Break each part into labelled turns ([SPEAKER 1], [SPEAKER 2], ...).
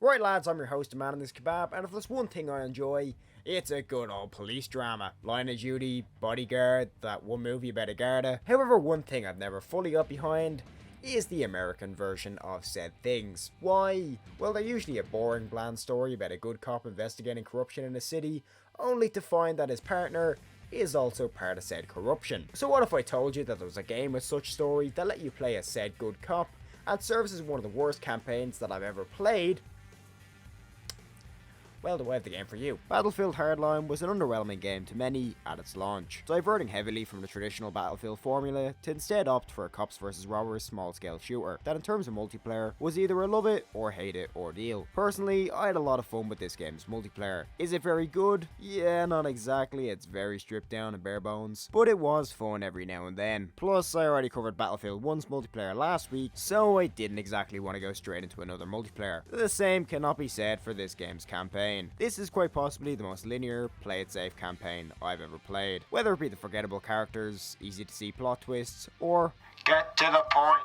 [SPEAKER 1] Right lads, I'm your host and man in this kebab, and if there's one thing I enjoy, it's a good old police drama. Line of Duty, Bodyguard, that one movie about a Garda. However, one thing I've never fully got behind is the American version of said things. Why? Well, they're usually a boring, bland story about a good cop investigating corruption in a city, only to find that his partner is also part of said corruption. So what if I told you that there was a game with such story that let you play as said good cop, and serves as one of the worst campaigns that I've ever played? Well, do I have the game for you. Battlefield Hardline was an underwhelming game to many at its launch, diverting heavily from the traditional Battlefield formula to instead opt for a cops vs robbers small-scale shooter that in terms of multiplayer was either a love it or hate it ordeal. Personally, I had a lot of fun with this game's multiplayer. Is it very good? Yeah, not exactly, it's very stripped down and bare bones, but it was fun every now and then. Plus, I already covered Battlefield 1's multiplayer last week, so I didn't exactly want to go straight into another multiplayer. The same cannot be said for this game's campaign. This is quite possibly the most linear, play it safe campaign I've ever played. Whether it be the forgettable characters, easy to see plot twists, or
[SPEAKER 2] get to the point.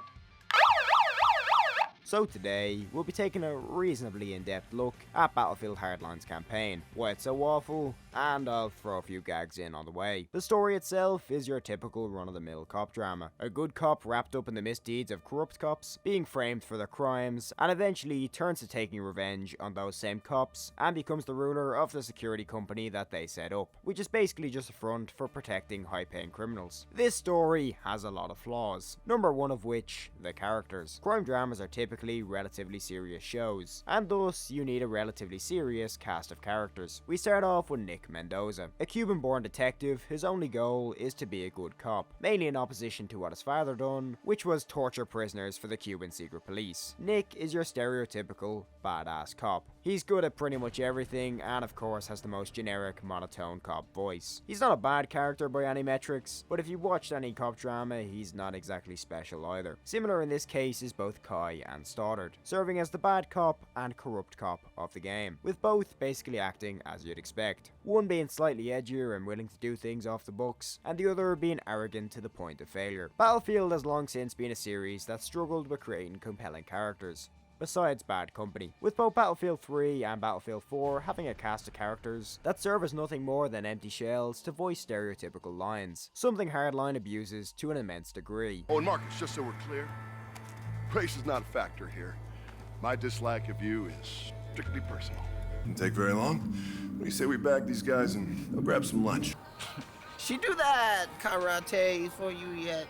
[SPEAKER 1] So today, we'll be taking a reasonably in-depth look at Battlefield Hardline's campaign, why it's so awful, and I'll throw a few gags in on the way. The story itself is your typical run-of-the-mill cop drama. A good cop wrapped up in the misdeeds of corrupt cops, being framed for their crimes, and eventually turns to taking revenge on those same cops, and becomes the ruler of the security company that they set up, which is basically just a front for protecting high-paying criminals. This story has a lot of flaws, number one of which, the characters. Crime dramas are typically relatively serious shows, and thus you need a relatively serious cast of characters. We start off with Nick Mendoza, a Cuban-born detective whose only goal is to be a good cop, mainly in opposition to what his father done, which was torture prisoners for the Cuban secret police. Nick is your stereotypical badass cop. He's good at pretty much everything, and of course has the most generic, monotone cop voice. He's not a bad character by any metrics, but if you watched any cop drama, he's not exactly special either. Similar in this case is both Kai and Stoddard, serving as the bad cop and corrupt cop of the game, with both basically acting as you'd expect. One being slightly edgier and willing to do things off the books, and the other being arrogant to the point of failure. Battlefield has long since been a series that struggled with creating compelling characters, besides bad company, with both Battlefield 3 and Battlefield 4 having a cast of characters that serve as nothing more than empty shells to voice stereotypical lines, something Hardline abuses to an immense degree.
[SPEAKER 3] Oh, and Marcus, just so we're clear, race is not a factor here. My dislike of you is strictly personal.
[SPEAKER 4] Didn't take very long. What do you say we bag these guys and go grab some lunch?
[SPEAKER 5] She do that karate for you yet?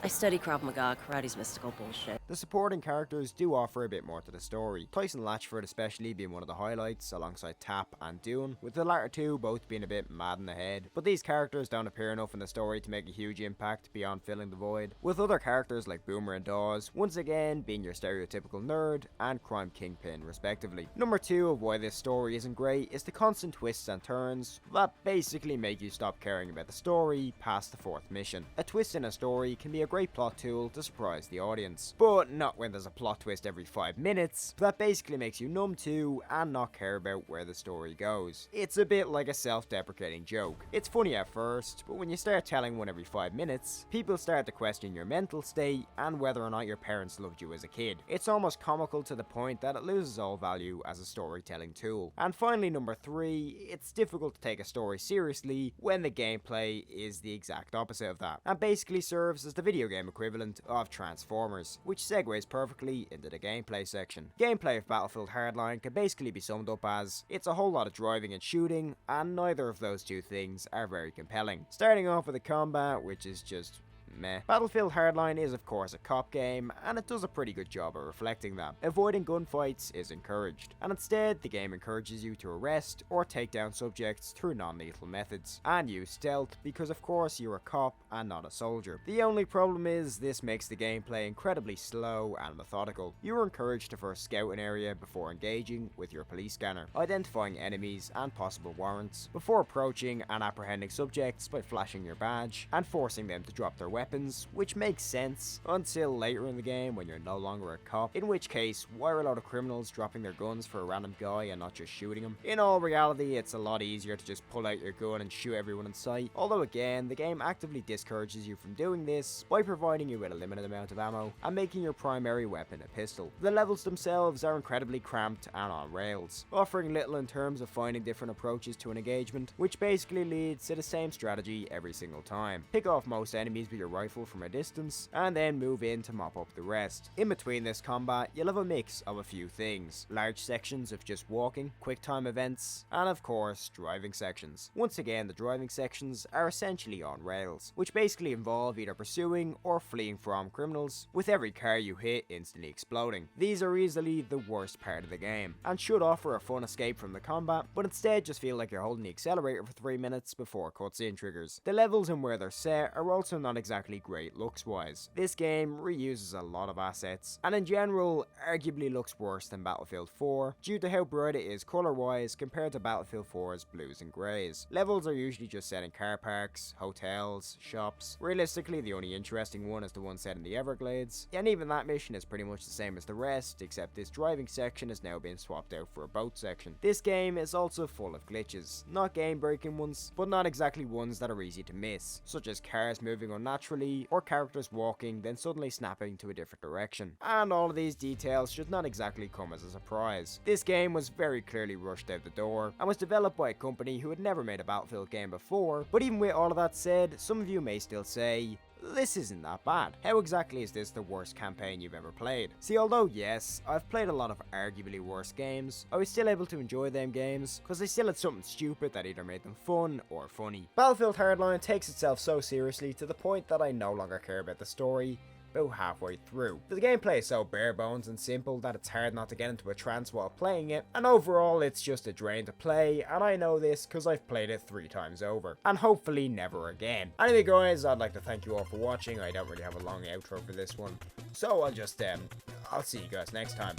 [SPEAKER 6] I study Krav Maga, karate's mystical bullshit.
[SPEAKER 1] The supporting characters do offer a bit more to the story, Tyson Latchford especially being one of the highlights alongside Tap and Dune, with the latter two both being a bit mad in the head, but these characters don't appear enough in the story to make a huge impact beyond filling the void, with other characters like Boomer and Dawes once again being your stereotypical nerd and crime kingpin respectively. Number two of why this story isn't great is the constant twists and turns that basically make you stop caring about the story past the fourth mission. A twist in a story can be a great plot tool to surprise the audience, but not when there's a plot twist every 5 minutes that basically makes you numb to and not care about where the story goes. It's a bit like a self-deprecating joke. It's funny at first, but when you start telling one every 5 minutes, people start to question your mental state and whether or not your parents loved you as a kid. It's almost comical to the point that it loses all value as a storytelling tool. And finally, number three, it's difficult to take a story seriously when the gameplay is the exact opposite of that, and basically serves as the video game equivalent of Transformers, which segues perfectly into the gameplay section. Gameplay of Battlefield Hardline can basically be summed up as, it's a whole lot of driving and shooting, and neither of those two things are very compelling. Starting off with the combat, which is just meh. Battlefield Hardline is of course a cop game, and it does a pretty good job of reflecting that. Avoiding gunfights is encouraged, and instead the game encourages you to arrest or take down subjects through non-lethal methods, and use stealth because of course you're a cop and not a soldier. The only problem is this makes the gameplay incredibly slow and methodical. You are encouraged to first scout an area before engaging with your police scanner, identifying enemies and possible warrants, before approaching and apprehending subjects by flashing your badge and forcing them to drop their weapons weapons, which makes sense until later in the game when you're no longer a cop, in which case, why are a lot of criminals dropping their guns for a random guy and not just shooting him? In all reality, it's a lot easier to just pull out your gun and shoot everyone in sight, although again, the game actively discourages you from doing this by providing you with a limited amount of ammo and making your primary weapon a pistol. The levels themselves are incredibly cramped and on rails, offering little in terms of finding different approaches to an engagement, which basically leads to the same strategy every single time. Pick off most enemies with your rifle from a distance, and then move in to mop up the rest. In between this combat, you'll have a mix of a few things: large sections of just walking, quick time events, and of course, driving sections. Once again, the driving sections are essentially on rails, which basically involve either pursuing or fleeing from criminals, with every car you hit instantly exploding. These are easily the worst part of the game, and should offer a fun escape from the combat, but instead just feel like you're holding the accelerator for 3 minutes before cutscene triggers. The levels and where they're set are also not exactly great looks wise. This game reuses a lot of assets, and in general, arguably looks worse than Battlefield 4, due to how bright it is colour wise compared to Battlefield 4's blues and greys. Levels are usually just set in car parks, hotels, shops. Realistically, the only interesting one is the one set in the Everglades, and even that mission is pretty much the same as the rest, except this driving section has now been swapped out for a boat section. This game is also full of glitches, not game breaking ones, but not exactly ones that are easy to miss, such as cars moving unnaturally, or characters walking then suddenly snapping to a different direction. And all of these details should not exactly come as a surprise. This game was very clearly rushed out the door, and was developed by a company who had never made a Battlefield game before, but even with all of that said, some of you may still say, this isn't that bad. How exactly is this the worst campaign you've ever played? See, although yes, I've played a lot of arguably worse games, I was still able to enjoy them games because they still had something stupid that either made them fun or funny. Battlefield Hardline takes itself so seriously to the point that I no longer care about the story about halfway through. The gameplay is so bare bones and simple that it's hard not to get into a trance while playing it, and overall it's just a drain to play, and I know this because I've played it 3 times over, and hopefully never again. Anyway guys, I'd like to thank you all for watching. I don't really have a long outro for this one, so I'll see you guys next time.